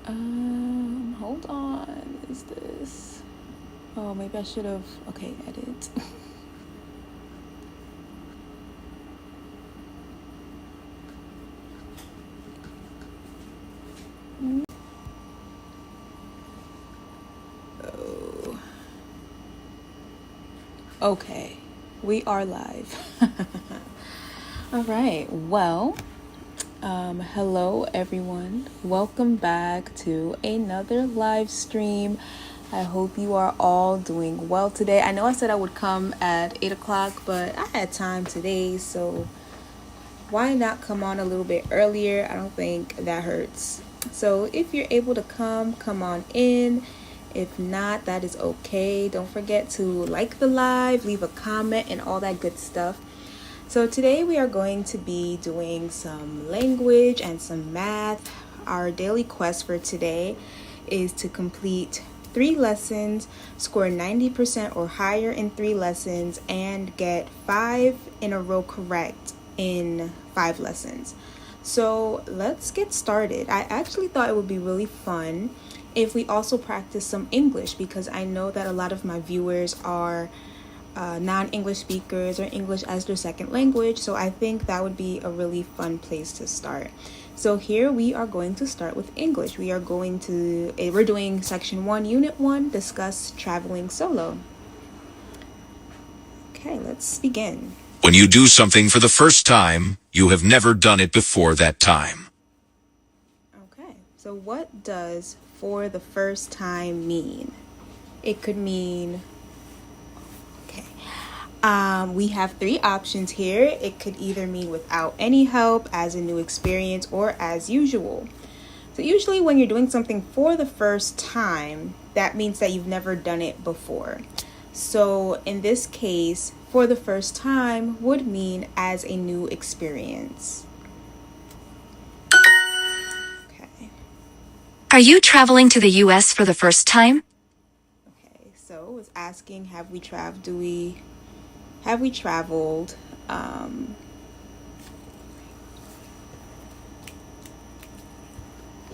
Hold on. Is this? Oh, maybe I should have. Okay, edit. Oh. Okay, we are live. All right. Well, hello everyone. Welcome back to another live stream. I hope you are all doing well today. I know I said I would come at 8 o'clock, but I had time today, so why not come on a little bit earlier? I don't think that hurts. So if you're able to come on in. If not, that is okay. Don't forget to like the live, leave a comment, and all that good stuff. So today we are going to be doing some language and some math. Our daily quest for today is to complete 3 lessons, score 90% or higher in 3 lessons, and get 5 in a row correct in 5 lessons. So let's get started. I actually thought it would be really fun if we also practice some English, because I know that a lot of my viewers are non-English speakers or English as their second language, so I think that would be a really fun place to start. So here we are going to start with English. We're doing section 1, unit 1, discuss traveling solo. Okay, let's begin. When you do something for the first time, you have never done it before that time. Okay, so what does for the first time mean? It could mean, we have 3 options here. It could either mean without any help, as a new experience, or as usual. So usually when you're doing something for the first time, that means that you've never done it before. So in this case, for the first time would mean as a new experience. Okay. Are you traveling to the US for the first time? Okay, so it's asking, have we traveled?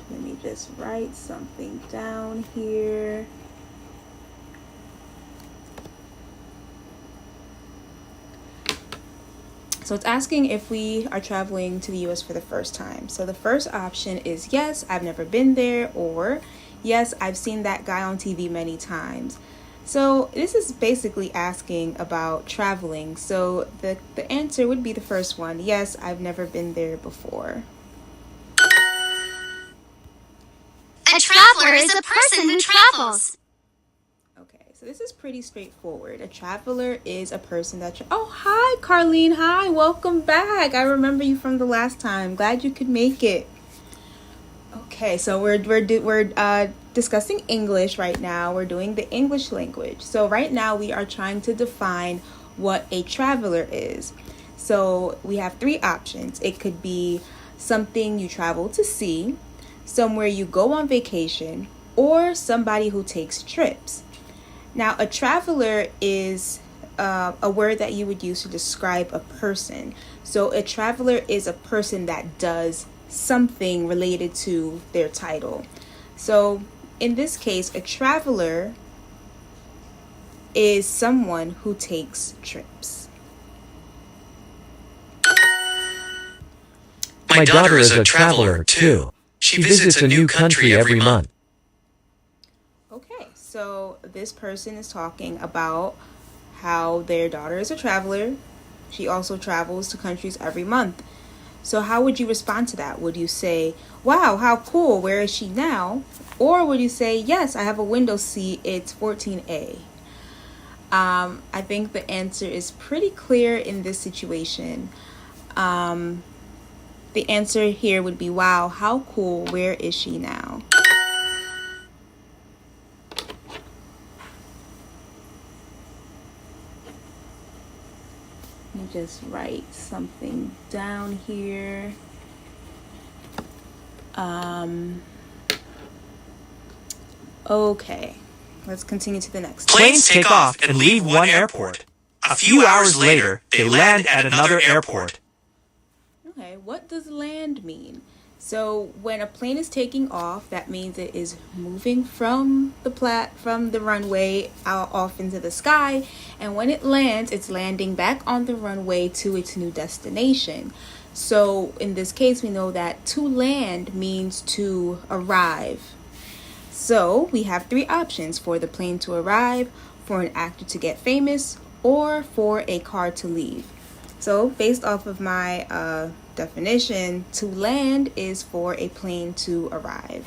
Let me just write something down here. So it's asking if we are traveling to the US for the first time. So the first option is yes, I've never been there, or yes, I've seen that guy on TV many times. So this is basically asking about traveling. So the answer would be the first one. Yes, I've never been there before. A traveler is a person who travels. Okay, so this is pretty straightforward. A traveler is a person that oh, hi, Carlene. Hi, welcome back. I remember you from the last time. Glad you could make it. Okay, so we're discussing English right now. We're doing the English language. So right now we are trying to define what a traveler is. So we have 3 options. It could be something you travel to see, somewhere you go on vacation, or somebody who takes trips. Now, a traveler is a word that you would use to describe a person. So a traveler is a person that does something related to their title. So in this case, a traveler is someone who takes trips. My daughter is a traveler too. She visits a new country every month. Okay, so this person is talking about how their daughter is a traveler. She also travels to countries every month. So how would you respond to that? Would you say, wow, how cool, where is she now? Or would you say, yes, I have a window seat, it's 14A? I think the answer is pretty clear in this situation. The answer here would be, wow, how cool, where is she now? Let me just write something down here. Okay, let's continue to the next. Planes take off and leave one airport. A few hours later, they land at another airport. Okay, what does land mean? So when a plane is taking off, that means it is moving from the runway out off into the sky, and when it lands, it's landing back on the runway to its new destination. So in this case, we know that to land means to arrive. So we have three options: for the plane to arrive, for an actor to get famous, or for a car to leave. So based off of my definition, to land is for a plane to arrive.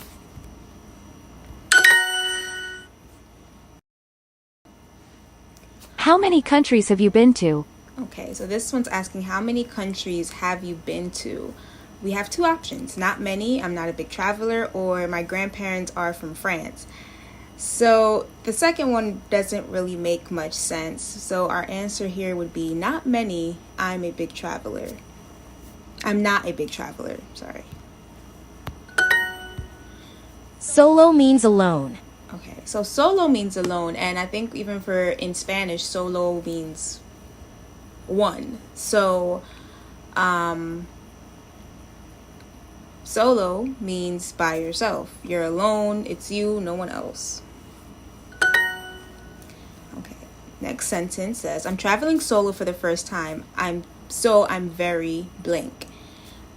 How many countries have you been to? Okay, so this one's asking how many countries have you been to? We have two options: not many, I'm not a big traveler, or my grandparents are from France. So the second one doesn't really make much sense. So our answer here would be not many, I'm a big traveler. I'm not a big traveler, sorry. Solo means alone. Okay, so solo means alone, and I think even for in Spanish, solo means one. So solo means by yourself. You're alone, it's you, no one else. Okay, next sentence says, I'm traveling solo for the first time. I'm very blank.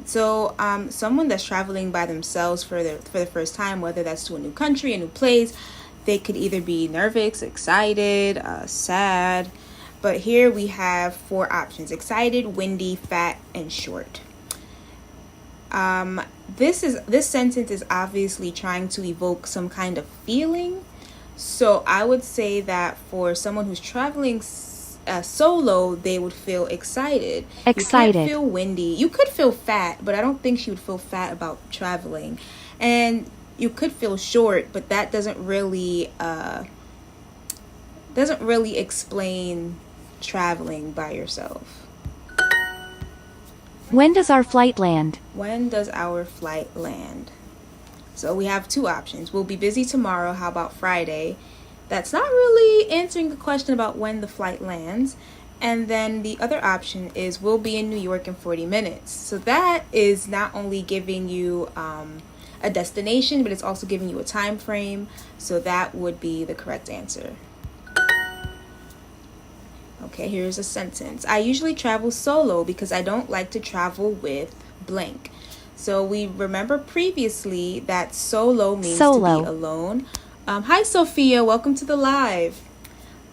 So someone that's traveling by themselves for the first time, whether that's to a new country, a new place, they could either be nervous, excited, sad. But here we have four options: excited, windy, fat, and short. This sentence is obviously trying to evoke some kind of feeling. So I would say that for someone who's traveling solo, they would feel excited. Excited. You can't feel windy. You could feel fat, but I don't think she would feel fat about traveling. And you could feel short, but that doesn't really explain traveling by yourself. When does our flight land? When does our flight land? So we have two options. We'll be busy tomorrow. How about Friday? That's not really answering the question about when the flight lands. And then the other option is we'll be in New York in 40 minutes. So that is not only giving you a destination, but it's also giving you a time frame. So that would be the correct answer. Okay, here's a sentence. I usually travel solo because I don't like to travel with blank. So we remember previously that solo means to be alone. Hi, Sophia. Welcome to the live.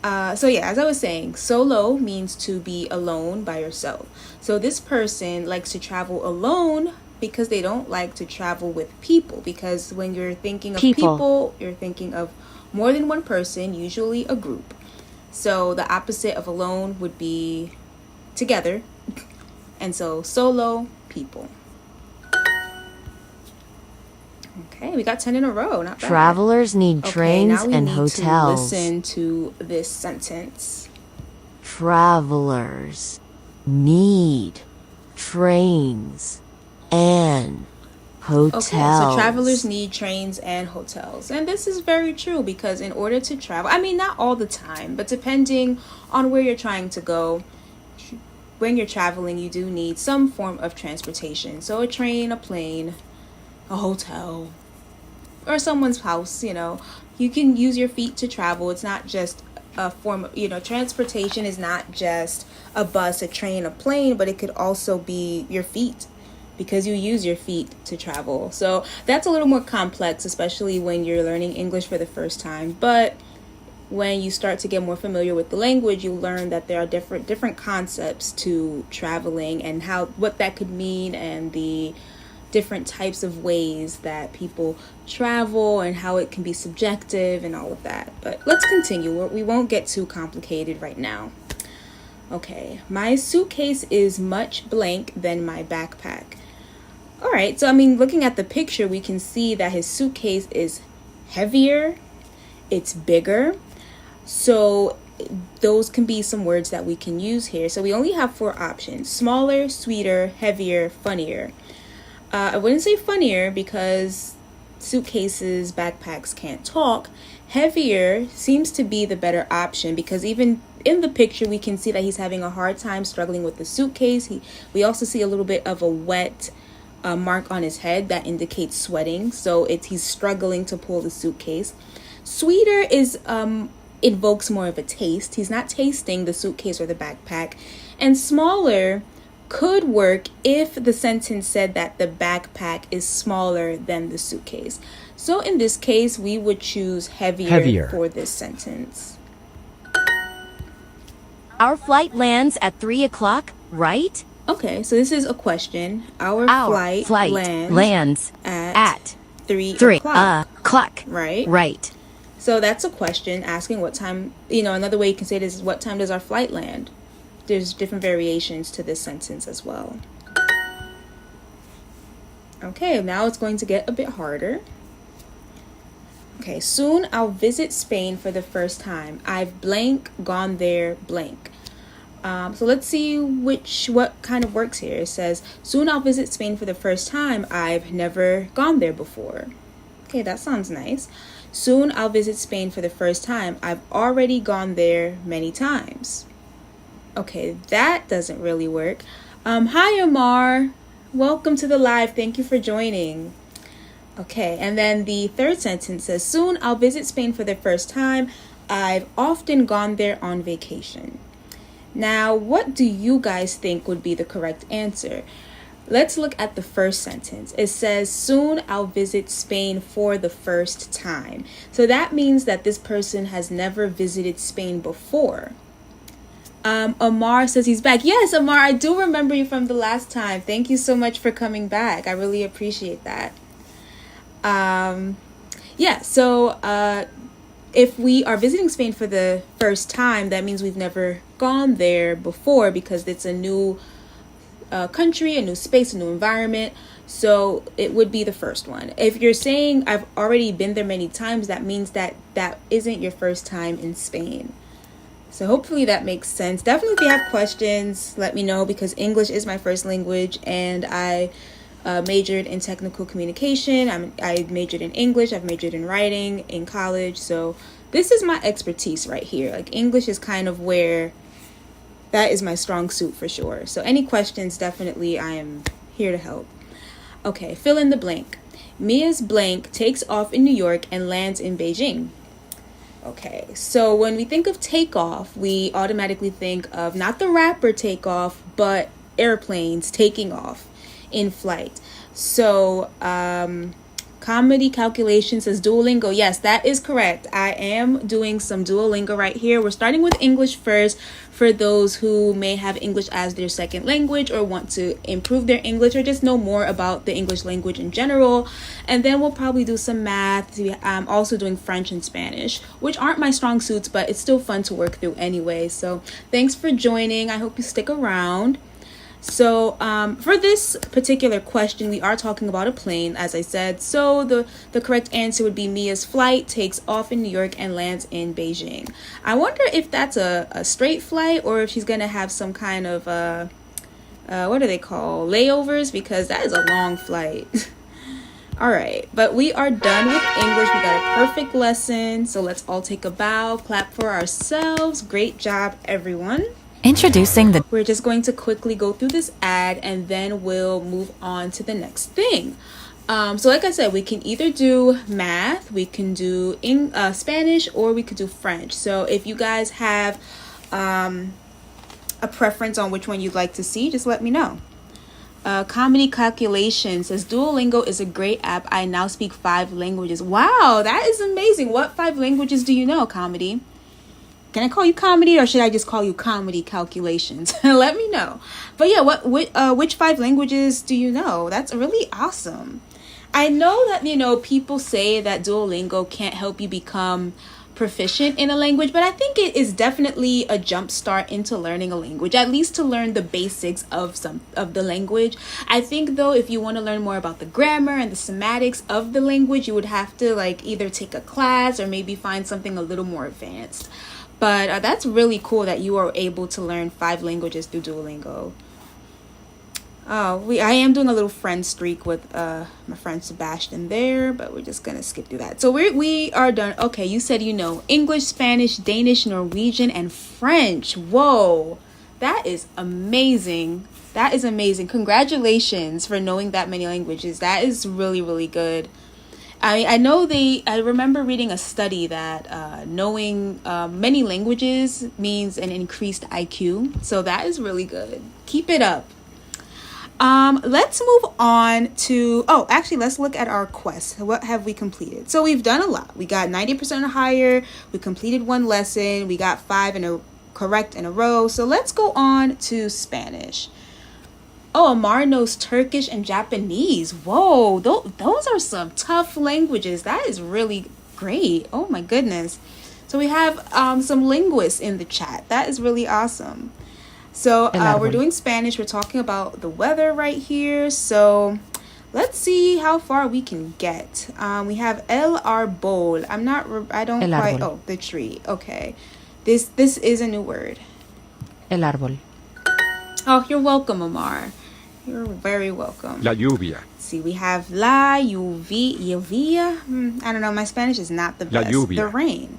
So yeah, as I was saying, solo means to be alone by yourself. So this person likes to travel alone because they don't like to travel with people. Because when you're thinking of people, you're thinking of more than one person, usually a group. So the opposite of alone would be together. And so solo, people. Okay, we got 10 in a row. Not bad. Travelers need trains and hotels. To listen to this sentence. Travelers need trains and hotels. Okay, so travelers need trains and hotels. And this is very true because in order to travel, I mean, not all the time, but depending on where you're trying to go, when you're traveling, you do need some form of transportation. So a train, a plane, a hotel, or someone's house. You can use your feet to travel. It's not just a form of, transportation is not just a bus, a train, a plane, but it could also be your feet, because you use your feet to travel. So that's a little more complex, especially when you're learning English for the first time. But when you start to get more familiar with the language, you learn that there are different concepts to traveling and what that could mean, and the different types of ways that people travel and how it can be subjective and all of that. But let's continue. We won't get too complicated right now. Okay, my suitcase is much blank than my backpack. All right, so looking at the picture, we can see that his suitcase is heavier, it's bigger. So those can be some words that we can use here. So we only have four options: smaller, sweeter, heavier, funnier. I wouldn't say funnier because suitcases, backpacks can't talk. Heavier seems to be the better option because even in the picture we can see that he's having a hard time struggling with the suitcase. We also see a little bit of a wet mark on his head that indicates sweating. So he's struggling to pull the suitcase. Sweeter is invokes more of a taste. He's not tasting the suitcase or the backpack. And smaller could work if the sentence said that the backpack is smaller than the suitcase. So in this case, we would choose heavier for this sentence. Our flight lands at 3 o'clock, right? Okay, so this is a question. Our flight lands at 3 o'clock. Right? Right. So that's a question asking what time, another way you can say this is what time does our flight land? There's different variations to this sentence as well. Okay, now it's going to get a bit harder. Okay, soon I'll visit Spain for the first time. I've blank gone there blank. So let's see what kind of works here. It says, soon I'll visit Spain for the first time. I've never gone there before. Okay, that sounds nice. Soon I'll visit Spain for the first time. I've already gone there many times. Okay, that doesn't really work. Hi, Amar. Welcome to the live. Thank you for joining. Okay, and then the third sentence says, soon I'll visit Spain for the first time. I've often gone there on vacation. Now, what do you guys think would be the correct answer? Let's look at the first sentence. It says, soon I'll visit Spain for the first time. So that means that this person has never visited Spain before. Amar says he's back. Yes, Amar, I do remember you from the last time. Thank you so much for coming back. I really appreciate that. If we are visiting Spain for the first time, that means we've never gone there before because it's a new country, a new space, a new environment. So it would be the first one. If you're saying I've already been there many times, that means that isn't your first time in Spain. So hopefully that makes sense. Definitely if you have questions, let me know because English is my first language and I majored in technical communication. I majored in English. I've majored in writing in college. So this is my expertise right here. Like English is kind of where that is my strong suit for sure. So any questions, definitely I am here to help. Okay, fill in the blank. Mia's blank takes off in New York and lands in Beijing. Okay, so when we think of takeoff, we automatically think of not the rapper Takeoff, but airplanes taking off in flight. So, comedy calculation says Duolingo. Yes, that is correct. I am doing some Duolingo right here. We're starting with English first for those who may have English as their second language or want to improve their English or just know more about the English language in general. And then we'll probably do some math. I'm also doing French and Spanish, which aren't my strong suits, but it's still fun to work through anyway. So thanks for joining. I hope you stick around. So for this particular question, we are talking about a plane, as I said. So the correct answer would be Mia's flight takes off in New York and lands in Beijing. I wonder if that's a straight flight or if she's going to have some kind of, what do they call, layovers? Because that is a long flight. All right, but we are done with English. We got a perfect lesson. So let's all take a bow, clap for ourselves. Great job, everyone. We're just going to quickly go through this ad and then we'll move on to the next thing. So like I said, we can either do math, we can do Spanish, or we could do French. So if you guys have a preference on which one you'd like to see, just let me know. Comedy calculation says Duolingo is a great app. I now speak 5 languages. Wow, that is amazing. What 5 languages do you know, Comedy? Can I call you Comedy or should I just call you Comedy Calculations? Let me know. But yeah, which 5 languages do you know? That's really awesome. I know that, people say that Duolingo can't help you become proficient in a language, but I think it is definitely a jump start into learning a language, at least to learn the basics of the language. I think though, if you want to learn more about the grammar and the semantics of the language, you would have to either take a class or maybe find something a little more advanced. But that's really cool that you are able to learn 5 languages through Duolingo. I am doing a little friend streak with my friend Sebastian there, but we're just going to skip through that. So we are done. Okay, you said English, Spanish, Danish, Norwegian, and French. Whoa, That is amazing. That is amazing. Congratulations for knowing that many languages. That is really, really good. I remember reading a study that knowing many languages means an increased IQ. So that is really good. Keep it up. Let's move on to, actually, let's look at our quest. What have we completed? So we've done a lot. We got 90% or higher. We completed one lesson. We got 5 correct in a row. So let's go on to Spanish. Oh, Amar knows Turkish and Japanese. Whoa, those are some tough languages. That is really great. Oh my goodness. So we have some linguists in the chat. That is really awesome. So we're doing Spanish. We're talking about the weather right here. So let's see how far we can get. We have el arbol. The tree. Okay. This is a new word. El árbol. Oh, you're welcome, Amar. You're very welcome. La lluvia. See, we have la lluvia. I don't know. My Spanish is not the best. La lluvia. The rain.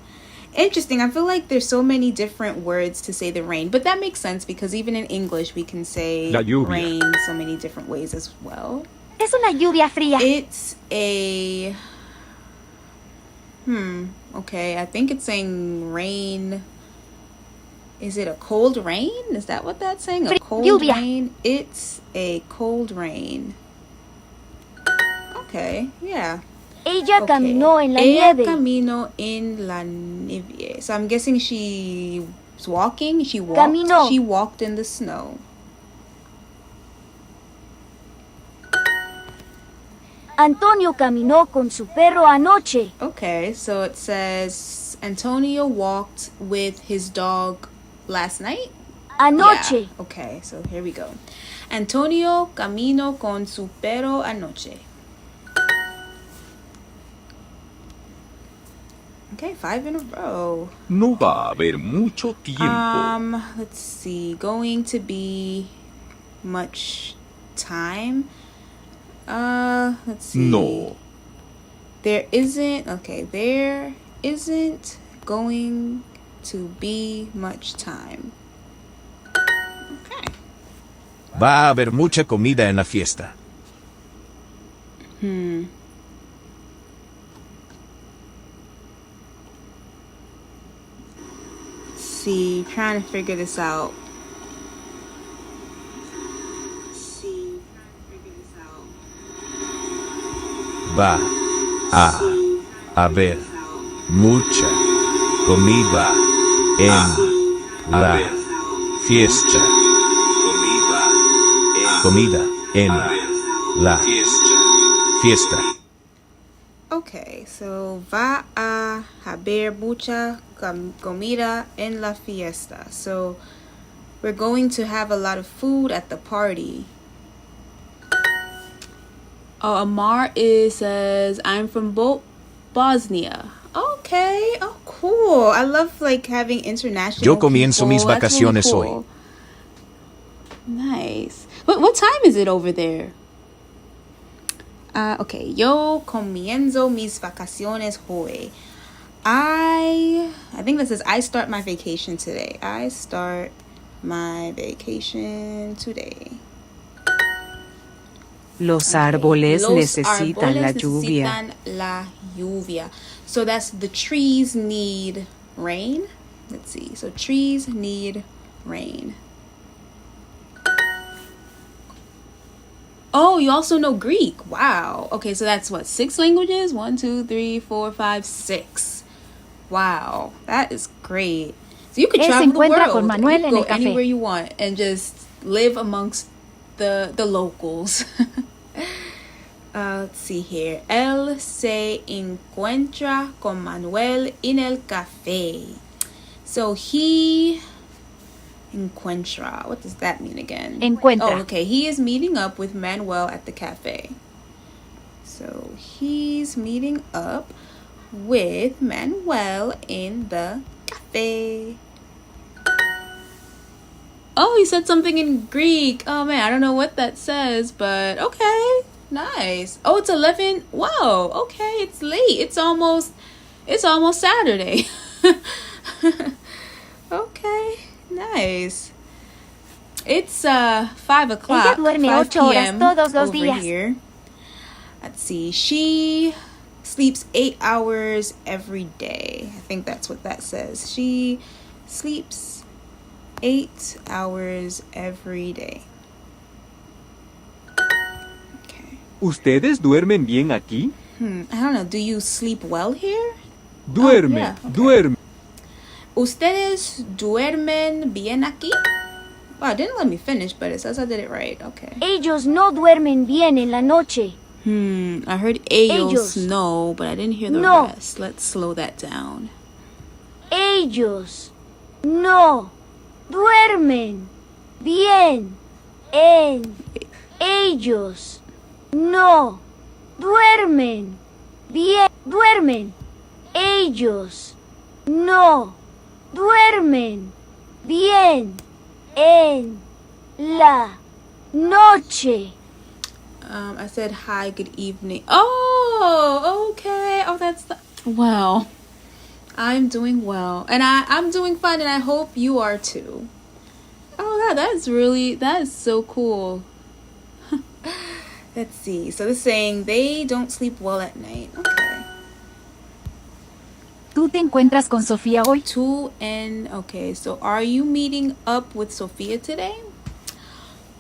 Interesting. I feel like there's so many different words to say the rain, but that makes sense because even in English we can say La lluvia. rain so many different ways as well. Es una lluvia fría. It's a okay, I think it's saying rain. Is it a cold rain? Is that what that's saying? A cold Lluvia. rain? It's a cold rain. Okay, yeah. Ella Okay. caminó en la Ella nieve. caminó en la nieve. So I'm guessing she was walking. She walked. Caminó. She walked in the snow. Antonio caminó con su perro anoche. Okay, so it says Antonio walked with his dog last night. Anoche. Yeah. Okay, so here we go. Antonio caminó con su perro anoche. Okay, 5 in a row. No va a haber mucho tiempo. Let's see. Going to be much time. Let's see. No. There isn't going to be much time. Okay. Va a haber mucha comida en la fiesta. See, trying to figure this out. Va a haber mucha comida en la fiesta. Comida en la fiesta. Okay, so va a haber mucha comida en la fiesta. So we're going to have a lot of food at the party. Oh, Amar says, I'm from Bosnia. Okay, oh cool. I love like having international Yo comienzo people. mis That's really vacaciones cool. hoy. Nice. What time is it over there? Okay, yo comienzo mis vacaciones hoy. I think that says I start my vacation today. I start my vacation today. Los árboles Los necesitan la árboles lluvia. necesitan la lluvia. So that's the trees need rain. Let's see. So trees need rain. Oh, you also know Greek. Wow. Okay, so that's what, 6 languages? 1, 2, 3, 4, 5, 6. Wow, that is great. So you could Él se travel the encuentra world. con Manuel You en go el café. anywhere you want and just live amongst the locals. Let's see here. Él se encuentra con Manuel en el café. So he encuentra. What does that mean again? Encuentra. Oh, okay. He is meeting up with Manuel at the cafe. So he's meeting up with Manuel in the cafe. Oh, he said something in Greek. Oh man, I don't know what that says, but okay. Nice. Oh, it's 11. Whoa. Okay, it's late. It's almost Saturday. Okay. Nice. It's 5 o'clock, Ella duerme 5 8 horas p.m. todos los over días. here. Let's see. She sleeps 8 hours every day. I think that's what that says. She sleeps 8 hours every day. Okay. ¿Ustedes duermen bien aquí? I don't know. Do you sleep well here? Duerme, yeah, okay. duerme. ¿Ustedes duermen bien aquí? Wow, it didn't let me finish, but it says I did it right. Okay. Ellos no duermen bien en la noche. I heard ellos Ellos. no, but I didn't hear the No. rest. Let's slow that down. Ellos no duermen bien en. Ellos no duermen bien. Duermen. Ellos no duermen bien en la noche. I said hi, good evening. Oh, okay. Oh, that's the. Well, I'm doing well, and I'm doing fine, and I hope you are too. Oh, that is so cool. Let's see. So they're saying they don't sleep well at night. Okay. ¿Tú te encuentras con Sofía hoy? Okay, so are you meeting up with Sophia today?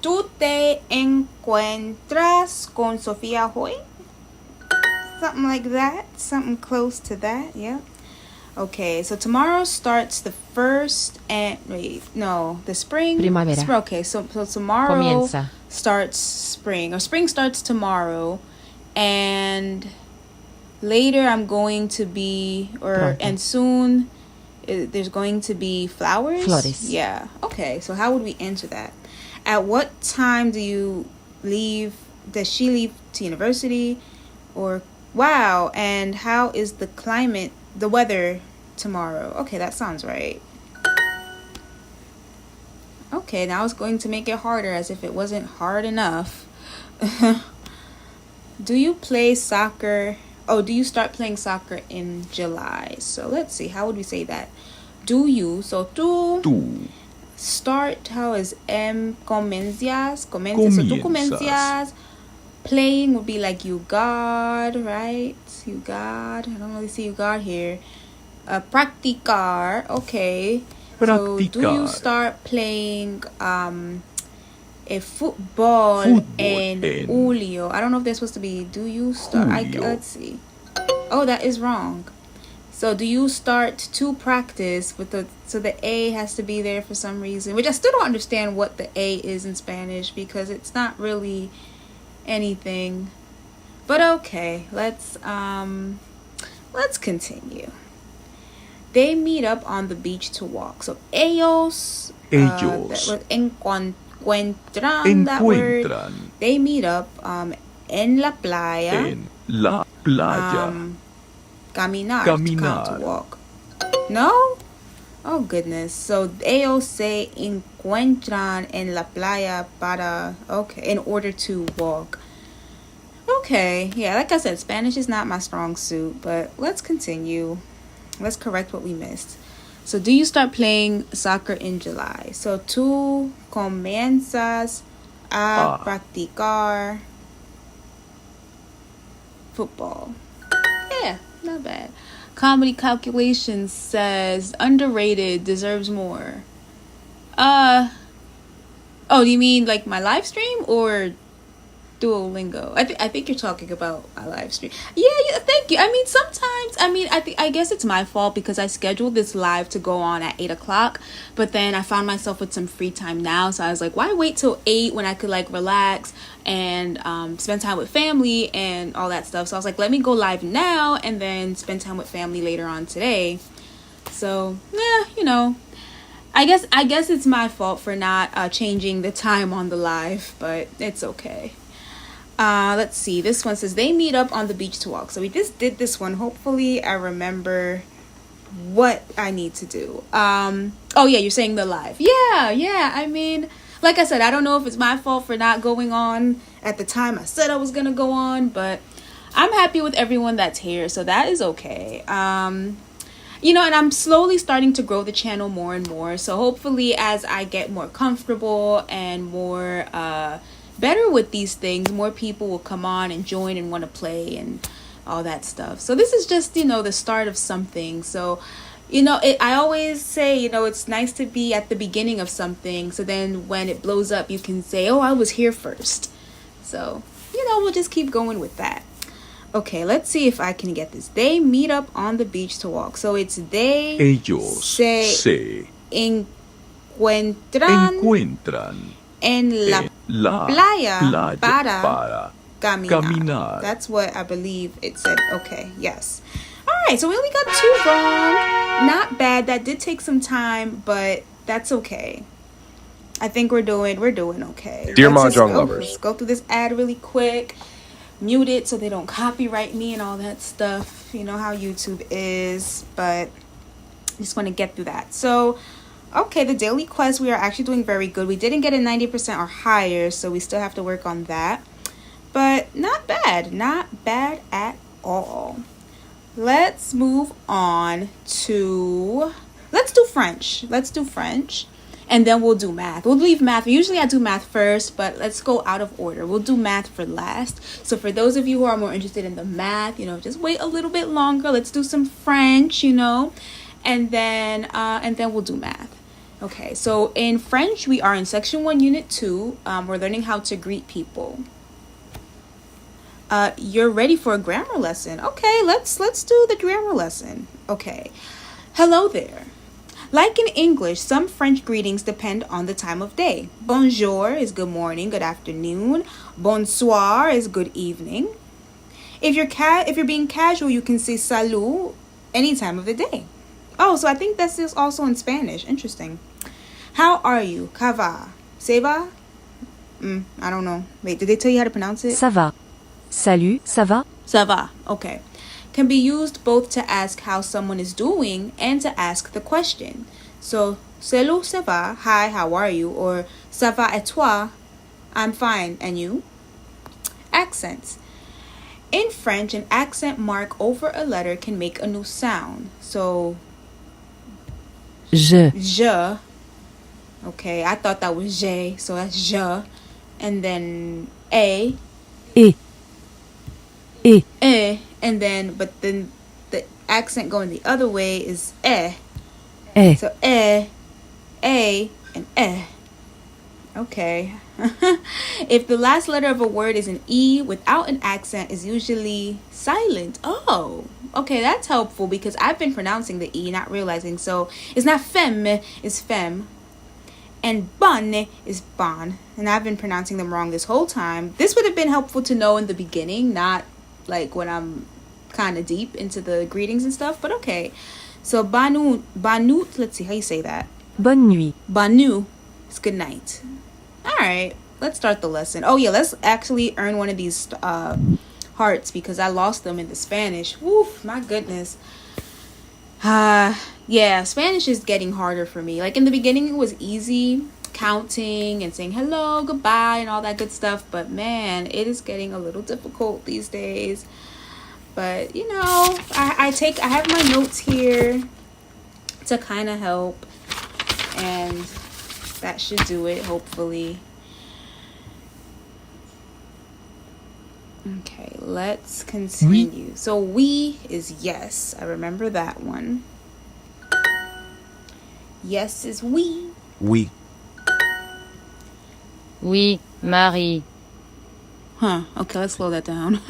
¿Tú te encuentras con Sofía hoy? Something like that. Something close to that. Yeah. Okay, so tomorrow starts the first and the spring. Primavera. Okay, so tomorrow Comienza. starts spring, or spring starts tomorrow, and later I'm going to be, Pronto. and soon there's going to be flowers. Flores. Yeah. Okay, so how would we answer that? At what time do you leave? Does she leave to university? Or wow, and how is the climate, the weather tomorrow? Okay, that sounds right. Okay, now it's going to make it harder, as if it wasn't hard enough. Do you play soccer? Oh, do you start playing soccer in July? So let's see, how would we say that? Do you? So tú. Start, how is comienzas? So tú comienzas. Playing would be like you got, right? You got. I don't really see you got here. Practicar. Okay. So do you start playing football in julio? I don't know if they're supposed to be. Do you start? Let's see. Oh, that is wrong. So do you start to practice with so the A has to be there for some reason, which I still don't understand what the A is in Spanish, because it's not really anything. But okay, let's continue. They meet up on the beach to walk. So ellos. Encuentran, that word. They meet up en la playa. En la playa. Caminar. To walk. No? Oh goodness. So ellos se encuentran en la playa in order to walk. Okay. Yeah, like I said, Spanish is not my strong suit, but let's continue. Let's correct what we missed. So do you start playing soccer in July? So tú comienzas a practicar football. Yeah, not bad. Comedy Calculations says underrated, deserves more. Oh, do you mean like my live stream or Duolingo? I think you're talking about my live stream. Yeah, thank you. I mean, sometimes, I guess it's my fault because I scheduled this live to go on at 8 o'clock, but then I found myself with some free time now, so I was like, why wait till 8 when I could like relax and spend time with family and all that stuff? So I was like, let me go live now and then spend time with family later on today. So yeah, I guess it's my fault for not changing the time on the live, but it's okay. Let's see. This one says they meet up on the beach to walk. So we just did this one. Hopefully I remember what I need to do. Oh yeah, you're saying the live. Yeah. I mean, like I said, I don't know if it's my fault for not going on at the time I said I was gonna go on, but I'm happy with everyone that's here, so that is okay. And I'm slowly starting to grow the channel more and more. So hopefully as I get more comfortable and more better with these things, more people will come on and join and want to play and all that stuff. So this is just, the start of something. So, I always say, it's nice to be at the beginning of something. So then when it blows up, you can say, oh, I was here first. So, we'll just keep going with that. Okay, let's see if I can get this. They meet up on the beach to walk. So it's they Ellos se encuentran encuentran en la la playa para caminar. caminar. That's what I believe it said. Okay, yes. All right, so we only got 2 wrong. Not bad. That did take some time, but that's okay. I think we're doing okay. Dear Let's Mahjong lovers. Let's go through this ad really quick. Mute it so they don't copyright me and all that stuff. You know how YouTube is, but I just want to get through that. So, okay, the daily quest, we are actually doing very good. We didn't get a 90% or higher, so we still have to work on that. But not bad at all. Let's move on to, let's do French. And then we'll do math. We'll leave math. Usually I do math first, but let's go out of order. We'll do math for last. So for those of you who are more interested in the math, just wait a little bit longer. Let's do some French, and then we'll do math. Okay, so in French, we are in section 1, unit 2. We're learning how to greet people. You're ready for a grammar lesson. Okay, let's do the grammar lesson. Okay. Hello there. Like in English, some French greetings depend on the time of day. Bonjour is good morning, good afternoon. Bonsoir is good evening. If you're being casual, you can say salut any time of the day. Oh, so I think this is also in Spanish. Interesting. How are you? Ça va? Ça va? I don't know. Wait, did they tell you how to pronounce it? Ça va. Salut, ça va? Ça va. Okay. Can be used both to ask how someone is doing and to ask the question. So, salut, ça va? Hi, how are you? Or ça va et toi? I'm fine. And you? Accents. In French, an accent mark over a letter can make a new sound. So, je. Okay, I thought that was je, so that's je. And then a. And then, but then the accent going the other way is So a, and Okay. If the last letter of a word is an E without an accent is usually silent. Oh, okay, that's helpful because I've been pronouncing the E, not realizing. So it's not femme, it's femme. And bonne is bon. And I've been pronouncing them wrong this whole time. This would have been helpful to know in the beginning, not like when I'm kind of deep into the greetings and stuff. But okay. So bonne nuit, let's see how you say that. Bonne nuit. Bonne nuit is good night. All right, let's start the lesson. Oh yeah, let's actually earn one of these hearts because I lost them in the Spanish. Woof, my goodness. Yeah, Spanish is getting harder for me. Like in the beginning, it was easy counting and saying hello, goodbye, and all that good stuff. But man, it is getting a little difficult these days. But you know, I have my notes here to kind of help, and that should do it, hopefully. Okay, let's continue. So we is yes. I remember that one. Yes is we. Oui. Oui, Marie. Huh, okay, let's slow that down.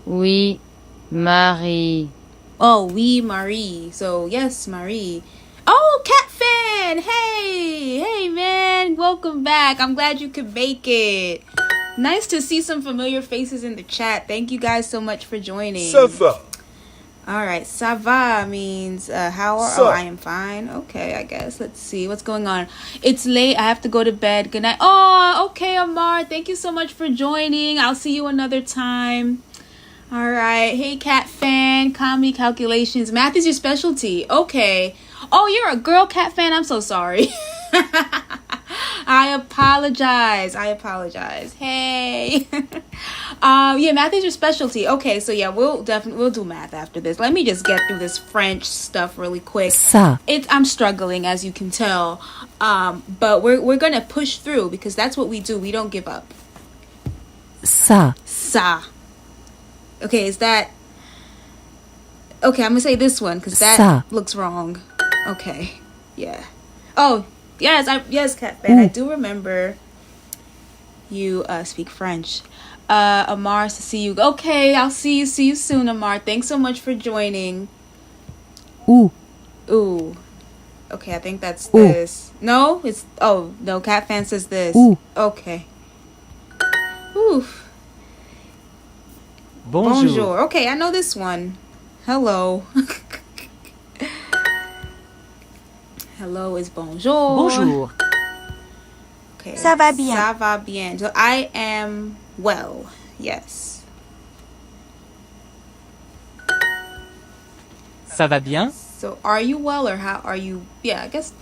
Oui, Marie. Oh, oui, Marie. So, yes, Marie. Oh, Cat Fan! Hey, man. Welcome back. I'm glad you could make it. Nice to see some familiar faces in the chat. Thank you guys so much for joining. Ça va. All right, ça va means how are... Oh, I am fine. Okay, I guess. Let's see. What's going on? It's late. I have to go to bed. Good night. Oh, okay, Amar. Thank you so much for joining. I'll see you another time. All right. Hey, Cat Fan. Comedy calculations. Math is your specialty. Okay. Oh, you're a girl Cat Fan? I'm so sorry. I apologize. Hey. Yeah, math is your specialty. Okay, so yeah, we'll do math after this. Let me just get through this French stuff really quick. Ça. I'm struggling, as you can tell. But we're gonna push through because that's what we do. We don't give up. Ça. Ça. Okay, is that... Okay, I'm gonna say this one because that Ça. looks wrong. Okay, yeah. Oh, yes, Cat Fan. I do remember you speak French. Amar, to see you. Okay, I'll see you soon, Amar. Thanks so much for joining. Ooh. Okay, I think that's this. No, no, Cat Fan says this. Ooh. Okay. Oof. Bonjour. Okay, I know this one. Hello. Hello is bonjour. Bonjour. Okay. Ça va bien. Ça va bien. So I am well. Yes. Ça va bien? So are you well or how are you? Yeah, I guess.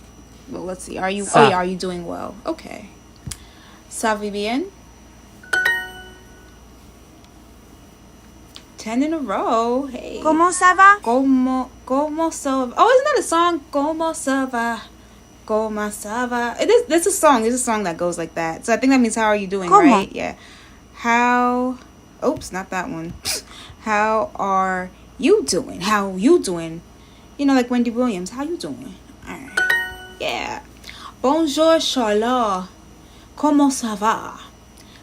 Well, let's see. Are you? Ça. Oh yeah, are you doing well? Okay. Ça va bien. 10 in a row. Hey. ¿Cómo ça va? Como ça va? Oh, isn't that a song? Como ça va? Como ça va? There's a song. There's a song that goes like that. So I think that means how are you doing, Como? right? Yeah. How... Oops, not that one. How are you doing? How you doing? You know, like Wendy Williams. How you doing? All right. Yeah. Bonjour, Charlotte. Como ça va?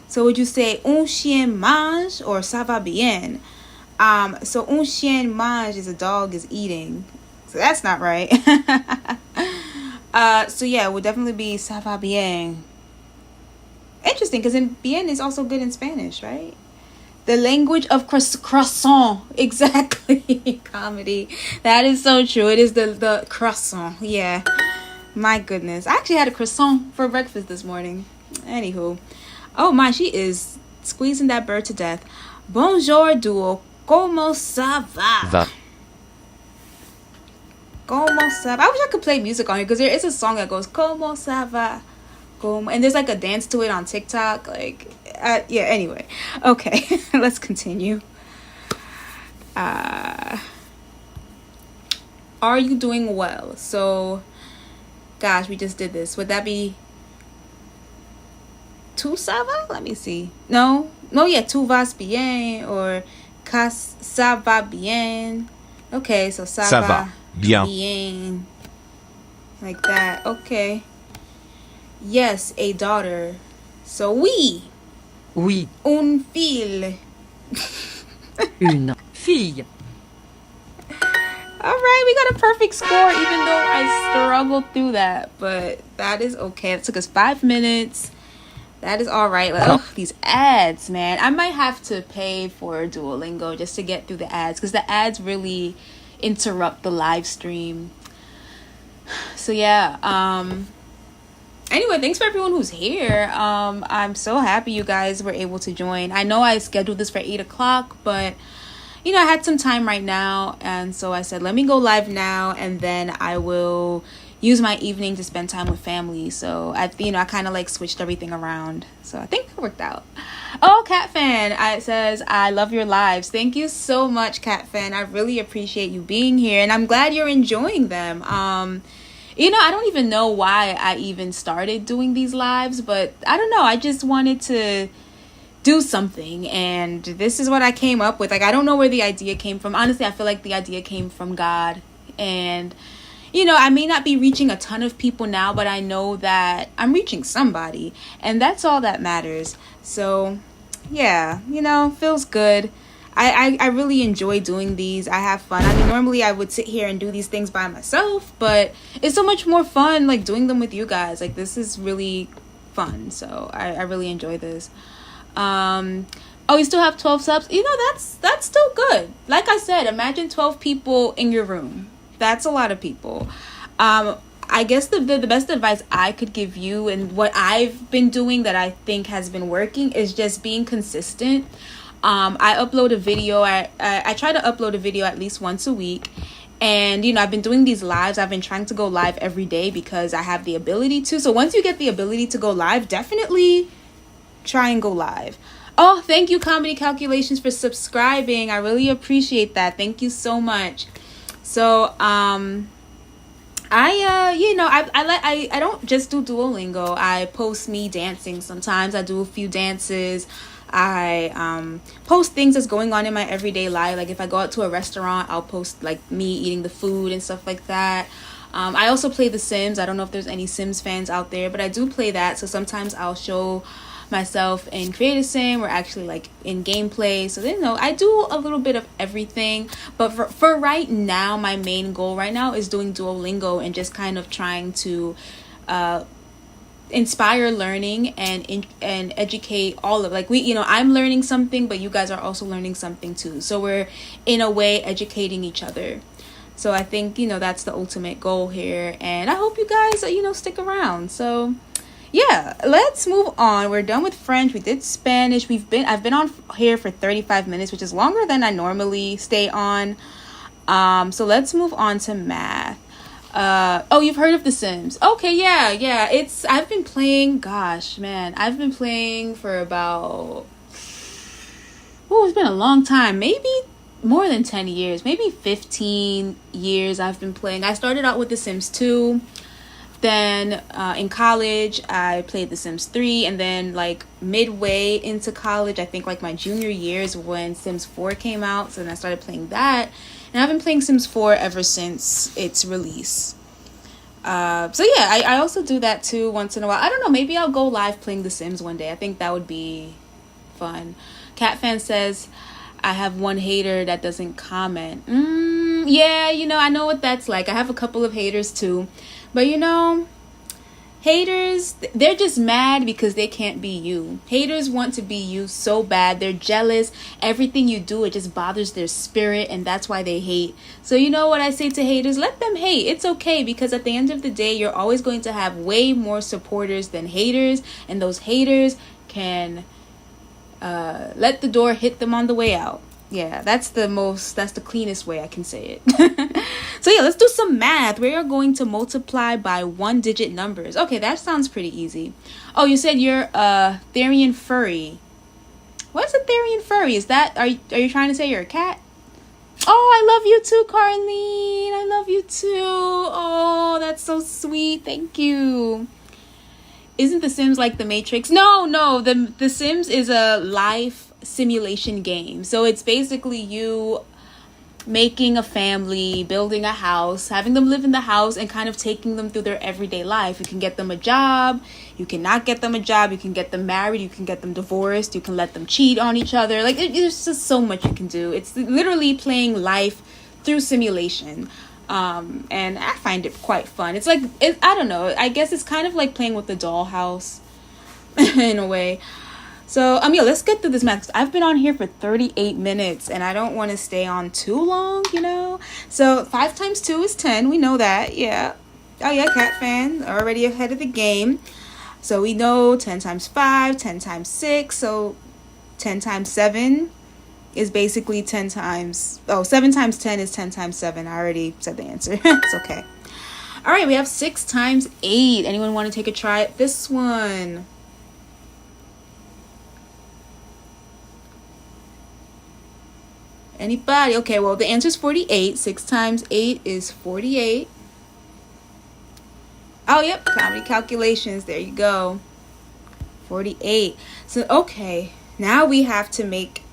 So would you say un chien mange or ça va bien? So un chien mange is a dog is eating. So that's not right. So yeah, it would definitely be ça va bien. Interesting, because bien is also good in Spanish, right? The language of croissant. Exactly. Comedy. That is so true. It is the croissant. Yeah. My goodness. I actually had a croissant for breakfast this morning. Anywho. Oh my, she is squeezing that bird to death. Bonjour, duo. Como ça va? Va. Como ça va? I wish I could play music on here because there is a song that goes Como ça va? Como, and there's like a dance to it on TikTok. Like, yeah. Anyway, okay, let's continue. Are you doing well? So, gosh, we just did this. Would that be tu ça va? Let me see. No, yeah, tu vas bien or ça va bien. Okay, so ça va bien. Like that. Okay. Yes, a daughter. So oui. Oui, Un fille. une fille. All right, we got a perfect score, even though I struggled through that. But that is okay. It took us 5 minutes. That is all right. Like, oh, these ads, man. I might have to pay for Duolingo just to get through the ads because the ads really interrupt the live stream. So yeah. Anyway, thanks for everyone who's here. I'm so happy you guys were able to join. I know I scheduled this for 8 o'clock, but you know, I had some time right now, and so I said, let me go live now, and then I will use my evening to spend time with family. So I kind of like switched everything around. So I think it worked out. Oh, Cat Fan, it says, I love your lives. Thank you so much, Cat Fan. I really appreciate you being here, and I'm glad you're enjoying them. You know, I don't even know why I even started doing these lives, but I don't know. I just wanted to do something, and this is what I came up with. Like, I don't know where the idea came from. Honestly, I feel like the idea came from God, and you know, I may not be reaching a ton of people now, but I know that I'm reaching somebody, and that's all that matters. So yeah, you know, feels good. I really enjoy doing these. I have fun. I mean, normally I would sit here and do these things by myself, but it's so much more fun like doing them with you guys. Like, this is really fun, so I really enjoy this. Oh, you still have 12 subs? You know, that's still good. Like I said, imagine 12 people in your room. That's a lot of people. I guess the best advice I could give you and what I've been doing that I think has been working is just being consistent. I upload a video. I try to upload a video at least once a week. And, I've been doing these lives. I've been trying to go live every day because I have the ability to. So once you get the ability to go live, definitely try and go live. Oh, thank you, Comedy Calculations, for subscribing. I really appreciate that. Thank you so much. So, I don't just do Duolingo. I post me dancing sometimes. I do a few dances. I post things that's going on in my everyday life. Like if I go out to a restaurant, I'll post like me eating the food and stuff like that. I also play The Sims. I don't know if there's any Sims fans out there, but I do play that. So sometimes I'll show myself in Create a Sim or actually like in gameplay. So I do a little bit of everything. But for right now, my main goal right now is doing Duolingo and just kind of trying to inspire learning and educate all of I'm learning something, but you guys are also learning something too. So we're in a way educating each other. So I think that's the ultimate goal here, and I hope you guys stick around. So yeah, let's move on. We're done with French. We did Spanish. I've been on here for 35 minutes, which is longer than I normally stay on. So let's move on to math. Oh, you've heard of The Sims. Okay, yeah. I've been playing, I've been playing for about, it's been a long time. Maybe more than 10 years, maybe 15 years I've been playing. I started out with The Sims 2. Then in college, I played The Sims 3. And then like midway into college, I think like my junior year is when Sims 4 came out. So then I started playing that. And I've been playing Sims 4 ever since its release. So yeah, I also do that too once in a while. I don't know, maybe I'll go live playing The Sims one day. I think that would be fun. Cat Fan says, I have one hater that doesn't comment. Yeah, I know what that's like. I have a couple of haters too. But haters, they're just mad because they can't be you. Haters want to be you so bad. They're jealous. Everything you do, it just bothers their spirit, and that's why they hate. So you know what I say to haters? Let them hate. It's okay, because at the end of the day, you're always going to have way more supporters than haters, and those haters can let the door hit them on the way out. Yeah, that's the cleanest way I can say it. So yeah, let's do some math. We are going to multiply by 1-digit numbers. Okay, that sounds pretty easy. Oh, you said you're a Therian furry. What's a Therian furry? Is that, are you trying to say you're a cat? Oh, I love you too, Carlene. I love you too. Oh, that's so sweet. Thank you. Isn't The Sims like The Matrix? No. The Sims is a life simulation game. So it's basically you making a family, building a house, having them live in the house, and kind of taking them through their everyday life. You can get them a job, you cannot get them a job, you can get them married, you can get them divorced, you can let them cheat on each other. Like there's just so much you can do. It's literally playing life through simulation. And I find it quite fun. It's like, I don't know, I guess it's kind of like playing with the dollhouse in a way. So, yeah, let's get through this math. I've been on here for 38 minutes, and I don't want to stay on too long, So, 5 times 2 is 10. We know that, yeah. Oh, yeah, Cat Fan, already ahead of the game. So, we know 10 times 5, 10 times 6. So, 10 times 7 is basically 10 times... 7 times 10 is 10 times 7. I already said the answer. It's okay. All right, we have 6 times 8. Anyone want to take a try at this one? Anybody? Okay, well, the answer is 48. 6 times 8 is 48. Oh, yep. Comedy Calculations. There you go. 48. So, okay. Now we have to make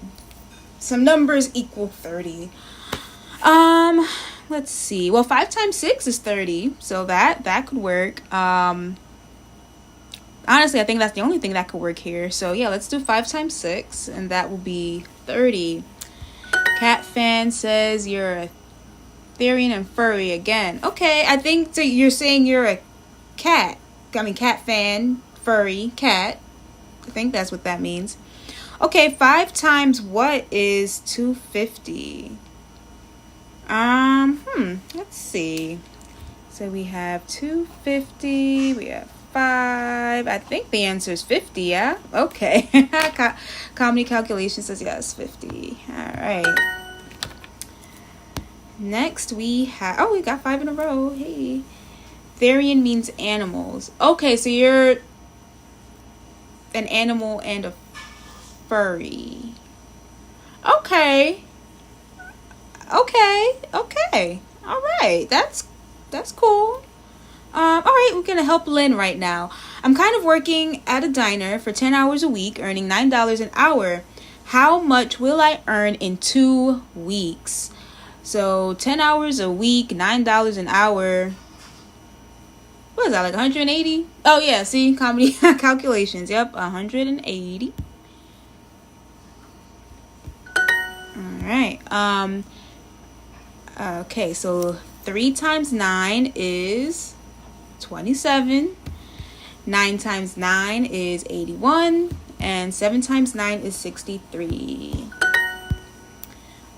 some numbers equal 30. Let's see. Well, 5 times 6 is 30. So that could work. Honestly, I think that's the only thing that could work here. So, yeah, let's do 5 times 6. And that will be 30. Cat Fan says you're a Therian and furry again. Okay, I think so you're saying you're a cat. Cat Fan, furry, cat. I think that's what that means. Okay, 5 times what is 250? Let's see. So we have 250, we have 5. I think the answer is 50, yeah? Okay. Comedy Calculation says yes, 50. All right. Next we have, oh, we got 5 in a row. Hey. Therian means animals. Okay, so you're an animal and a furry. Okay. All right. That's cool. All right, we're gonna help Lynn right now. I'm kind of working at a diner for 10 hours a week, earning $9 an hour. How much will I earn in 2 weeks? So 10 hours a week, $9 an hour. What is that, like 180? Oh yeah, see, comedy calculations. Yep, 180. All right. Okay, so 3 times 9 is 27. 9 times 9 is 81. And 7 times 9 is 63.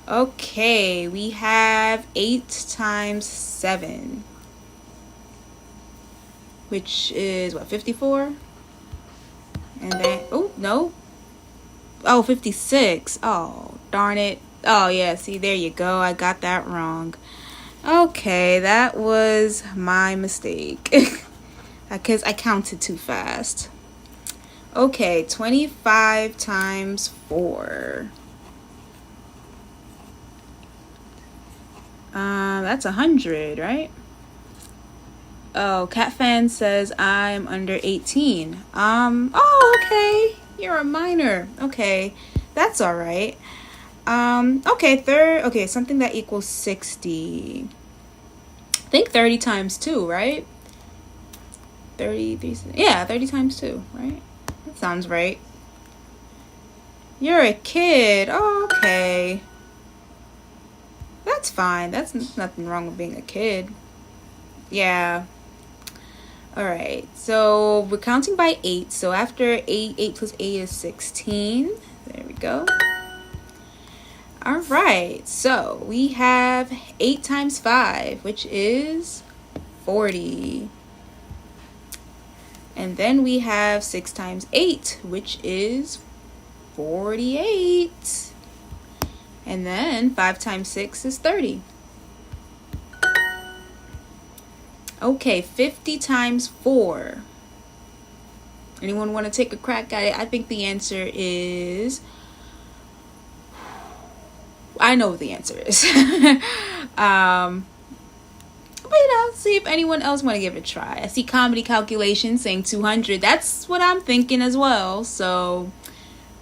Okay, we have 8 times 7. Which is, what, 54? And then, oh, no. Oh, 56. Oh, darn it. Oh, yeah, see, there you go. I got that wrong. Okay, that was my mistake. Because I counted too fast. Okay, 25 times 4. That's 100, right? Oh, Cat Fan says I'm under 18. Oh, okay. You're a minor. Okay, that's all right. Okay, something that equals 60. I think 30 times 2, right? 30 times 2, right? That sounds right. You're a kid. Oh, okay. That's fine. That's nothing wrong with being a kid. Yeah. All right. So we're counting by 8. So after 8 plus 8 is 16. There we go. All right. So we have 8 times 5, which is 40. And then we have 6 times 8, which is 48. And then 5 times 6 is 30. Okay, 50 times 4. Anyone want to take a crack at it? I think the answer is... I know what the answer is. But see if anyone else want to give it a try. I see comedy calculations saying 200. That's what I'm thinking as well. So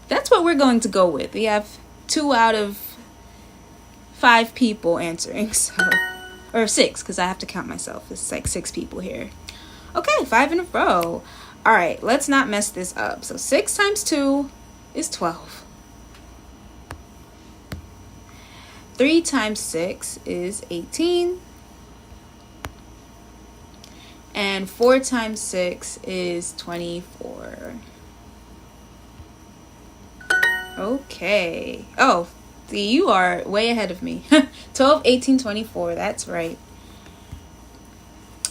that's what we're going to go with. We have 2 out of 5 people answering, so, or 6, because I have to count myself. It's like 6 people here. Okay, 5 in a row. All right, let's not mess this up. So 6 times 2 is 12. 3 times 6 is 18. And 4 times 6 is 24. Okay. Oh, see, you are way ahead of me. 12, 18, 24. That's right.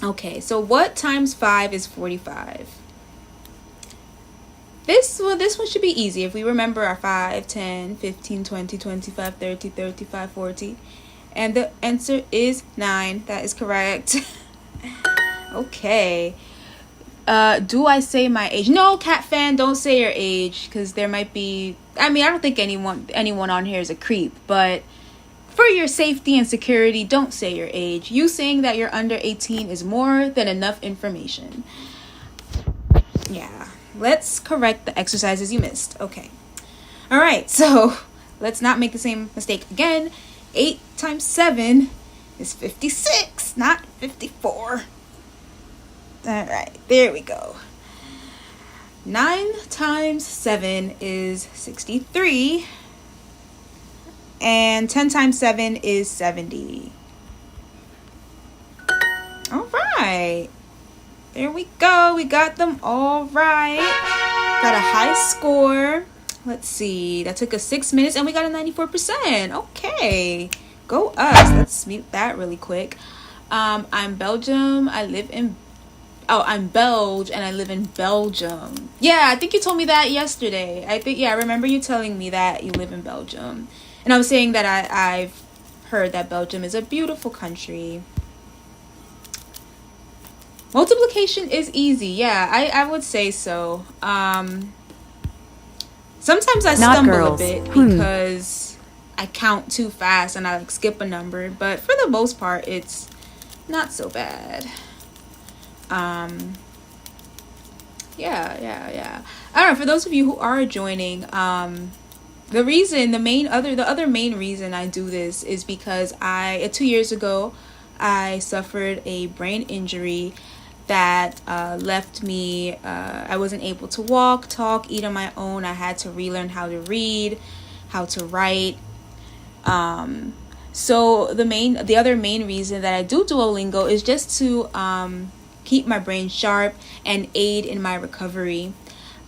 Okay, so what times 5 is 45? This one should be easy if we remember our 5, 10, 15, 20, 25, 30, 35, 40. And the answer is 9. That is correct. Okay. Do I say my age? No, Cat Fan, don't say your age, because there might be... I mean, I don't think anyone on here is a creep, but for your safety and security, don't say your age. You saying that you're under 18 is more than enough information. Yeah. Let's correct the exercises you missed. Okay. All right, so let's not make the same mistake again. 8 times 7 is 56, not 54. All right, there we go. 9 times 7 is 63. And 10 times 7 is 70. All right. There we go. We got them all right. Got a high score. Let's see. That took us 6 minutes and we got a 94%. Okay. Go us. Let's mute that really quick. I'm Belgium. I'm Belge and I live in Belgium. Yeah, I think you told me that yesterday. I remember you telling me that you live in Belgium. And I was saying that I've heard that Belgium is a beautiful country. Multiplication is easy. Yeah, I would say so. Sometimes I Not stumble girls. a bit because I count too fast and I like skip a number, but for the most part it's not so bad. Yeah. I don't know, for those of you who are joining, the other main reason I do this is because 2 years ago I suffered a brain injury that left me, I wasn't able to walk, talk, eat on my own. I had to relearn how to read, how to write. So the other main reason that I do Duolingo is just to keep my brain sharp and aid in my recovery.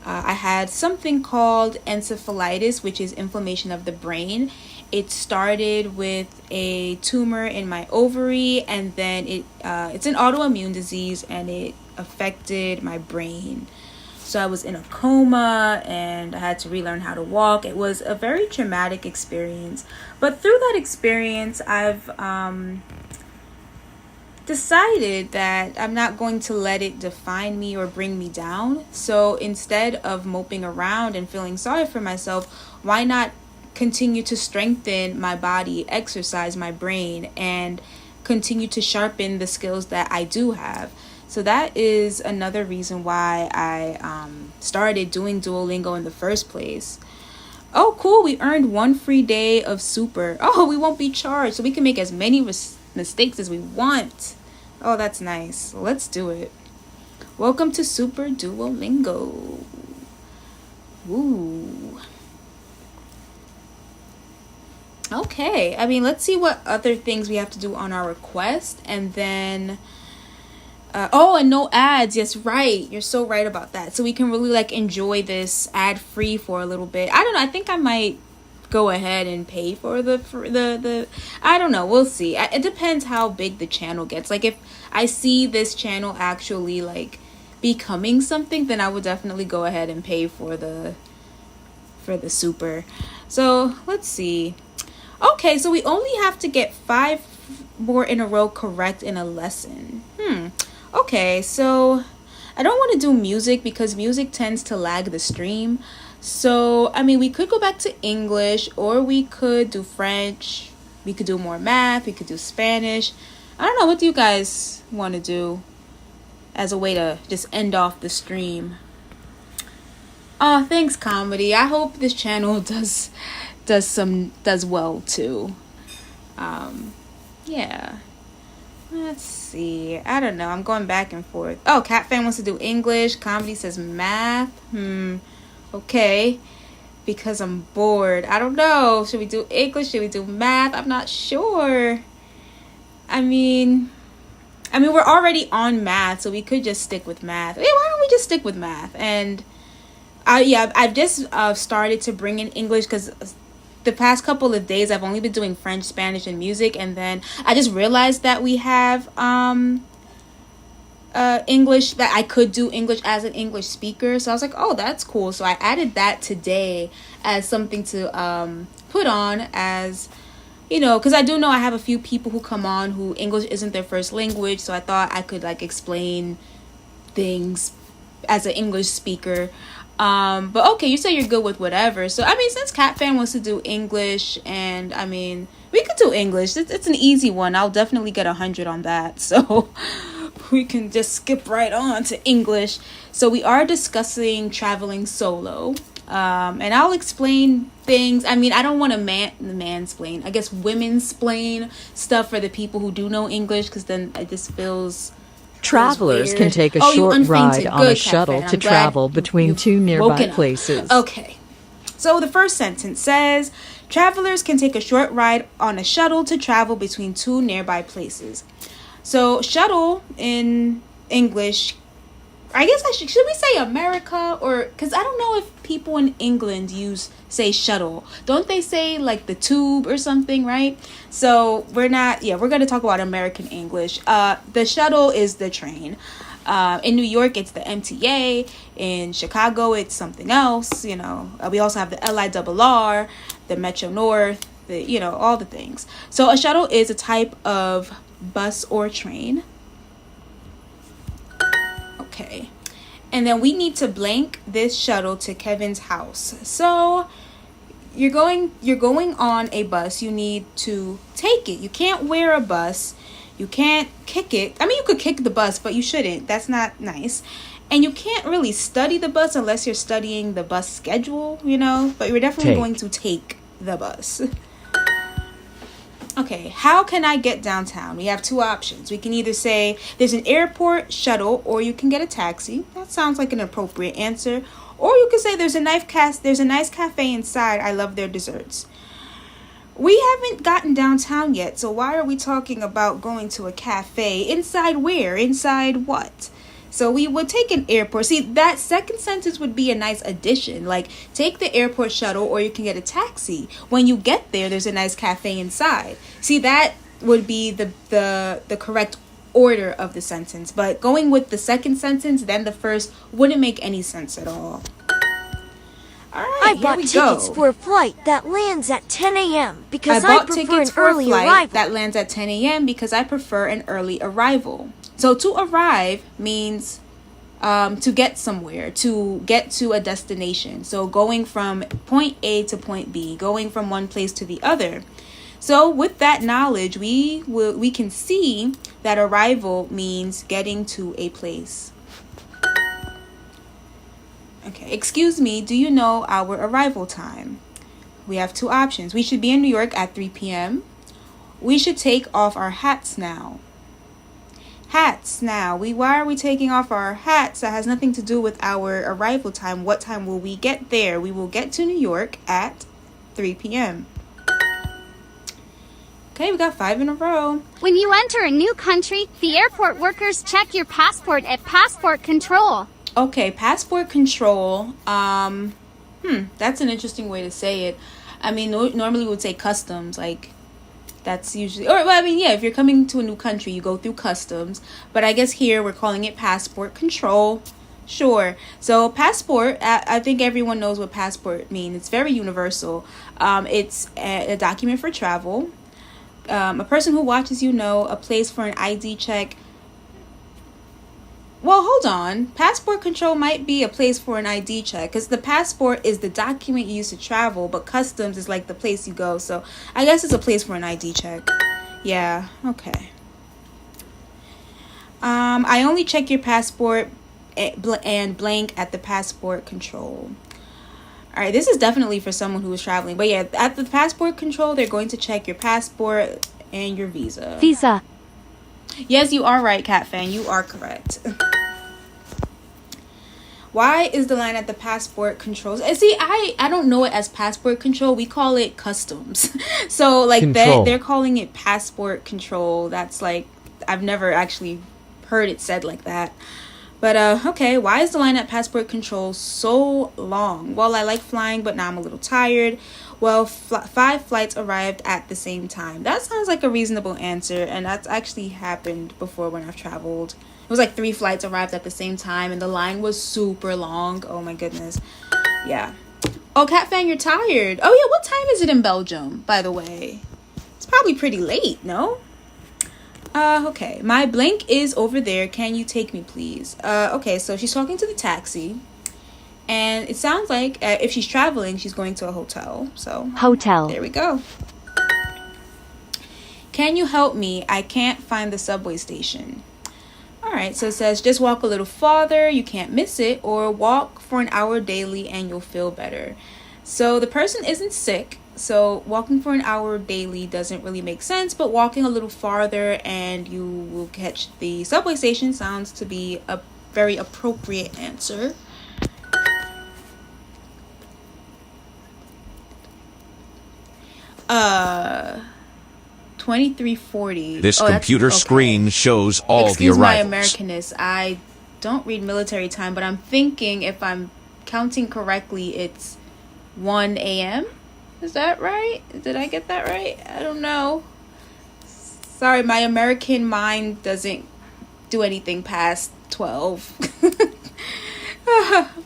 I had something called encephalitis, which is inflammation of the brain. It started with a tumor in my ovary, and then it's an autoimmune disease, and it affected my brain. So I was in a coma, and I had to relearn how to walk. It was a very traumatic experience. But through that experience, I've decided that I'm not going to let it define me or bring me down. So instead of moping around and feeling sorry for myself, why not continue to strengthen my body, exercise my brain, and continue to sharpen the skills that I do have? So that is another reason why I started doing Duolingo in the first place. Oh, cool. We earned 1 free day of super. Oh, we won't be charged, so we can make as many mistakes as we want. Oh, that's nice. Let's do it. Welcome to Super Duolingo. Ooh. Okay, I mean, let's see what other things we have to do on our request, and then and no ads. Yes, right. You're so right about that. So we can really like enjoy this ad free for a little bit. I don't know. I think I might go ahead and pay for the I don't know. We'll see. It depends how big the channel gets. Like if I see this channel actually like becoming something, then I would definitely go ahead and pay for the super. So let's see. Okay, so we only have to get 5 more in a row correct in a lesson. Okay, so I don't want to do music because music tends to lag the stream. So, I mean, we could go back to English, or we could do French. We could do more math. We could do Spanish. I don't know. What do you guys want to do as a way to just end off the stream? Oh, thanks, comedy. I hope this channel does well too. Yeah. Let's see. I don't know. I'm going back and forth. Oh, Cat Fan wants to do English. Comedy says math. Okay. Because I'm bored. I don't know. Should we do English? Should we do math? I'm not sure. I mean, we're already on math, so we could just stick with math. Why don't we just stick with math? And I've just started to bring in English because the past couple of days I've only been doing French, Spanish, and music, and then I just realized that we have English, that I could do English as an English speaker. So I was like, oh, that's cool. So I added that today as something to put on, as you know, because I do know I have a few people who come on who English isn't their first language, so I thought I could like explain things as an English speaker. But okay, you say you're good with whatever. So, I mean, since Cat Fan wants to do English, and I mean, we could do English. It's an easy one. I'll definitely get 100 on that. So we can just skip right on to English. So we are discussing traveling solo. And I'll explain things. I mean, I don't want to mansplain. I guess women-splain stuff for the people who do know English, because then it just feels... Travelers can take a you short unfainted. ride on Good, a shuttle Cat Fan. to I'm glad travel between you've two nearby woken up. places. Okay. So the first sentence says, travelers can take a short ride on a shuttle to travel between 2 nearby places. So shuttle in English, I guess should we say America, or because I don't know if people in England say shuttle. Don't they say like the tube or something, right? So we're going to talk about American English. The shuttle is the train. In New York, it's the MTA. In Chicago, it's something else. You know, we also have the LIRR, the Metro North, the, all the things. So a shuttle is a type of bus or train. Okay. And then we need to blank this shuttle to Kevin's house. So you're going on a bus. You need to take it. You can't wear a bus. You can't kick it. I mean, you could kick the bus, but you shouldn't. That's not nice. And you can't really study the bus unless you're studying the bus schedule, but you're definitely going to take the bus. Okay, how can I get downtown? We have two options. We can either say there's an airport shuttle, or you can get a taxi. That sounds like an appropriate answer. Or you could say there's a nice cafe inside. I love their desserts. We haven't gotten downtown yet, so why are we talking about going to a cafe? Inside where? Inside what? So we would take an airport. See, that second sentence would be a nice addition. Like, take the airport shuttle, or you can get a taxi. When you get there, there's a nice cafe inside. See, that would be the correct order of the sentence. But going with the second sentence, then the first, wouldn't make any sense at all. All right, I bought tickets for a flight that lands at 10 a.m. because I prefer an early arrival. That lands at 10 a.m. because I prefer an early arrival. So to arrive means to get somewhere, to get to a destination. So going from point A to point B, going from one place to the other. So with that knowledge, we can see that arrival means getting to a place. Okay, excuse me, do you know our arrival time? We have two options. We should be in New York at 3 p.m. We should take off our hats now. Hats now. Why are we taking off our hats? That has nothing to do with our arrival time. What time will we get there? We will get to New York at 3 p.m. Okay, we got 5 in a row. When you enter a new country, the airport workers check your passport at passport control. Okay, passport control. That's an interesting way to say it. I mean, normally we would say customs, like that's usually, if you're coming to a new country, you go through customs, but I guess here we're calling it passport control. Sure. So passport, I think everyone knows what passport means. It's very universal. It's a document for travel. A person who watches a place for an ID check. Well, hold on. Passport control might be a place for an ID check because the passport is the document you use to travel, but customs is like the place you go. So I guess it's a place for an ID check. Yeah, okay. I only check your passport and blank at the passport control. All right, this is definitely for someone who is traveling. But yeah, at the passport control, they're going to check your passport and your visa. Visa. Yes, you are right, Cat Fan. You are correct. Why is the line at the passport control? See, I don't know it as passport control. We call it customs. So like that, they're calling it passport control. That's like, I've never actually heard it said like that. But okay, why is the line at passport control so long? Well, I like flying, but now I'm a little tired. Well, 5 flights arrived at the same time. That sounds like a reasonable answer, and that's actually happened before when I've traveled. It was like 3 flights arrived at the same time, and the line was super long. Oh my goodness. Yeah. Oh, Cat Fan, you're tired. Oh yeah, what time is it in Belgium, by the way? It's probably pretty late, no? Okay, my blank is over there. Can you take me, please? Okay, so she's talking to the taxi. And it sounds like if she's traveling, she's going to a hotel. So, Hotel. There we go. Can you help me? I can't find the subway station. All right, so it says just walk a little farther. You can't miss it. Or walk for an hour daily and you'll feel better. So the person isn't sick. So walking for an hour daily doesn't really make sense, but walking a little farther and you will catch the subway station sounds to be a very appropriate answer. Uh, 2340. This computer screen shows all Excuse the my arrivals. Americanness. I don't read military time, but I'm thinking if I'm counting correctly, it's 1 a.m. Is that right? Did I get that right? I don't know. Sorry, my American mind doesn't do anything past 12.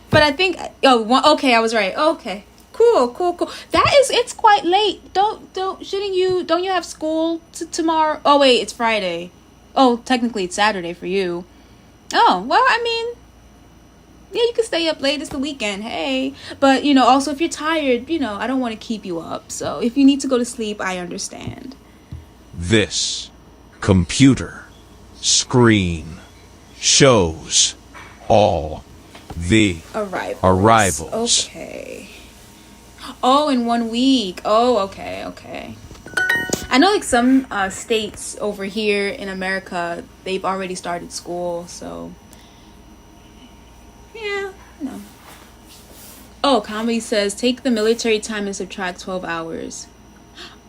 But I think, okay, I was right. Okay, Cool. It's quite late. Don't you have school tomorrow? Oh wait, it's Friday. Oh, technically it's Saturday for you. Oh, well, I mean, yeah, you can stay up late. It's the weekend. Hey. But, also if you're tired, I don't want to keep you up. So if you need to go to sleep, I understand. This computer screen shows all the arrivals. Okay. Oh, in 1 week. Oh, okay. I know like some states over here in America, they've already started school, so yeah, no. Oh, Comedy says take the military time and subtract 12 hours.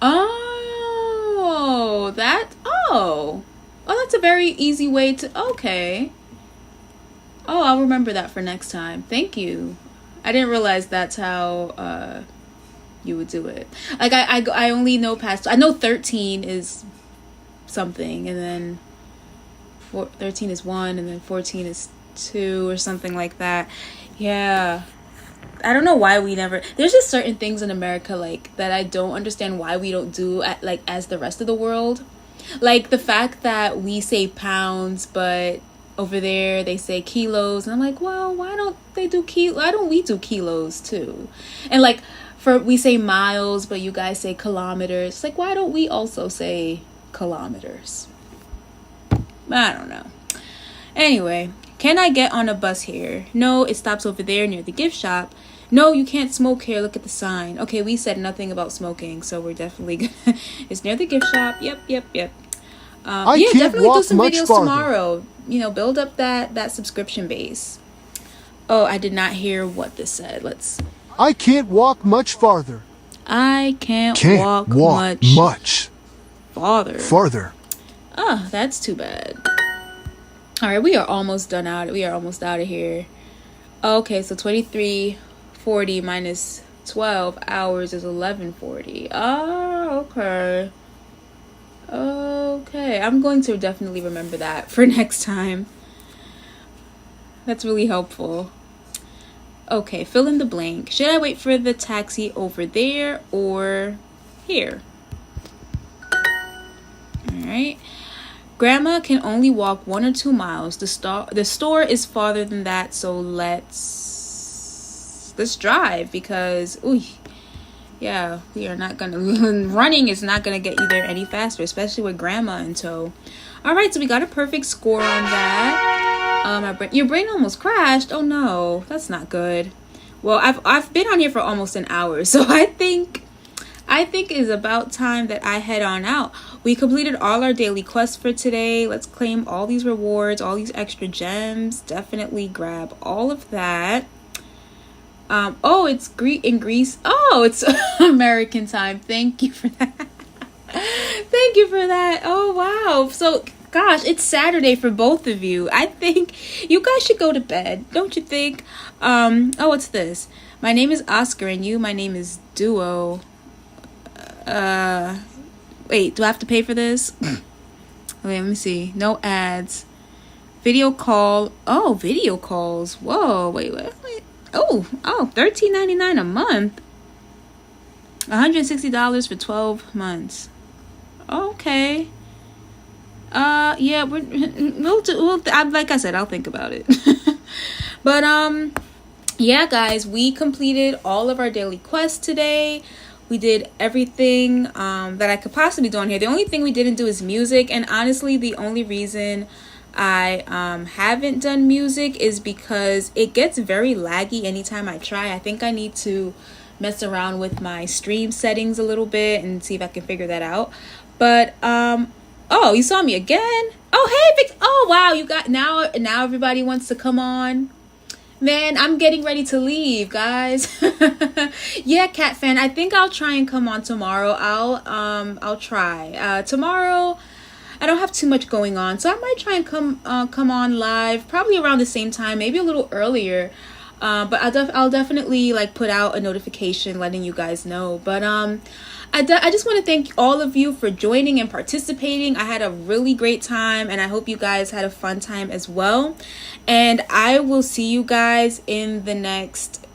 Oh, that's a very easy way to, okay. Oh, I'll remember that for next time. Thank you. I didn't realize that's how you would do it. Like I only know I know 13 is something, and then 13 is 1, and then 14 is 2 or something like that. Yeah. I don't know why we never, there's just certain things in America like that I don't understand why we don't do as the rest of the world. Like the fact that we say pounds, but over there they say kilos, and I'm like, well, why don't we do kilos too? And like we say miles, but you guys say kilometers. Like, why don't we also say kilometers? I don't know. Anyway, can I get on a bus here? No, it stops over there near the gift shop. No, you can't smoke here. Look at the sign. Okay, we said nothing about smoking, so we're definitely gonna it's near the gift shop. Yep. Definitely do some videos tomorrow. Build up that subscription base. Oh, I did not hear what this said. I can't walk much farther. I can't walk much farther. Oh, that's too bad. All right, we are almost done out. We are almost out of here. Okay, so 23:40 minus 12 hours is 11:40. Oh, okay. Okay, I'm going to definitely remember that for next time. That's really helpful. Okay, fill in the blank. Should I wait for the taxi over there or here? All right. Grandma can only walk 1 or 2 miles. The store is farther than that, so let's drive because we are not gonna running is not gonna get you there any faster, especially with grandma in tow. All right, so we got a perfect score on that. Your brain almost crashed. Oh no, that's not good. Well, I've been on here for almost an hour, so I think it is about time that I head on out. We completed all our daily quests for today. Let's claim all these rewards, all these extra gems. Definitely grab all of that. It's in Greece. Oh, it's American time. Thank you for that. Thank you for that. Oh, wow. So, gosh, it's Saturday for both of you. I think you guys should go to bed. Don't you think? What's this? My name is Oscar and my name is Duo. Wait, do I have to pay for this? Wait, let me see. No ads. Video call. Oh, video calls. Whoa, wait. Oh, $13.99 a month. $160 for 12 months. Okay. Yeah, we'll like I said, I'll think about it. But yeah, guys, we completed all of our daily quests today. We did everything that I could possibly do on here. The only thing we didn't do is music, and honestly, the only reason I haven't done music is because it gets very laggy anytime I try. I think I need to mess around with my stream settings a little bit and see if I can figure that out. But oh, you saw me again? Oh, hey, Vic. Oh, wow, you got now everybody wants to come on. Man, I'm getting ready to leave, guys. Yeah, Cat Fan, I think I'll try and come on tomorrow. I'll try. Tomorrow I don't have too much going on, so I might try and come on live probably around the same time, maybe a little earlier. But I'll definitely put out a notification letting you guys know. But I just want to thank all of you for joining and participating. I had a really great time, and I hope you guys had a fun time as well. And I will see you guys in the next